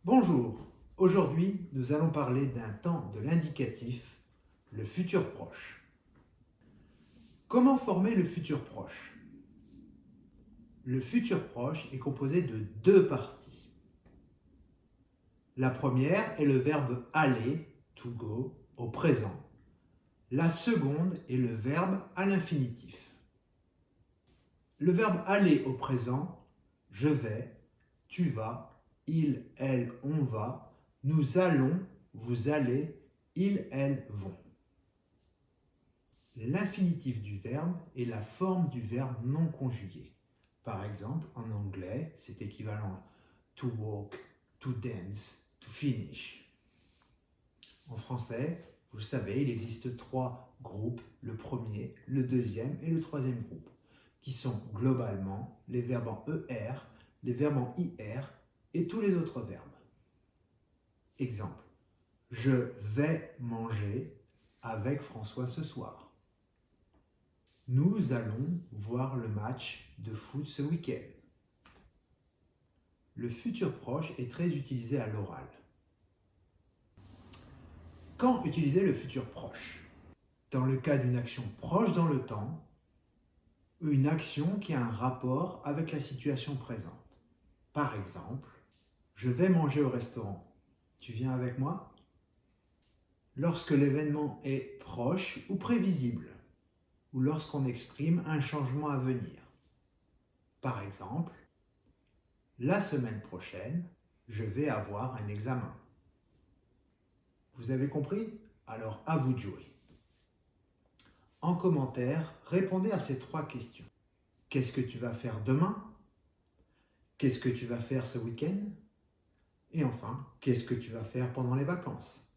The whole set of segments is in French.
Bonjour, aujourd'hui nous allons parler d'un temps de l'indicatif, le futur proche. Comment former le futur proche? Le futur proche est composé de deux parties. La première est le verbe aller, to go, au présent. La seconde est le verbe à l'infinitif. Le verbe aller au présent, je vais, tu vas, il, elle, on va, nous allons, vous allez, ils, elles vont. L'infinitif du verbe est la forme du verbe non conjugué. Par exemple, en anglais, c'est équivalent à to walk, to dance, to finish. En français, vous le savez, il existe trois groupes, le premier, le deuxième et le troisième groupe, qui sont globalement les verbes en ER, les verbes en IR et tous les autres verbes. Exemple, je vais manger avec François ce soir. Nous allons voir le match de foot ce week-end. Le futur proche est très utilisé à l'oral. Quand utiliser le futur proche? Dans le cas d'une action proche dans le temps, ou une action qui a un rapport avec la situation présente. Par exemple, je vais manger au restaurant. Tu viens avec moi? Lorsque l'événement est proche ou prévisible, ou lorsqu'on exprime un changement à venir. Par exemple, la semaine prochaine, je vais avoir un examen. Vous avez compris? Alors à vous de jouer. En commentaire, répondez à ces trois questions. Qu'est-ce que tu vas faire demain? Qu'est-ce que tu vas faire ce week-end? Et enfin, qu'est-ce que tu vas faire pendant les vacances?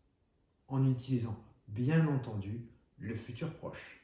En utilisant, bien entendu, le futur proche.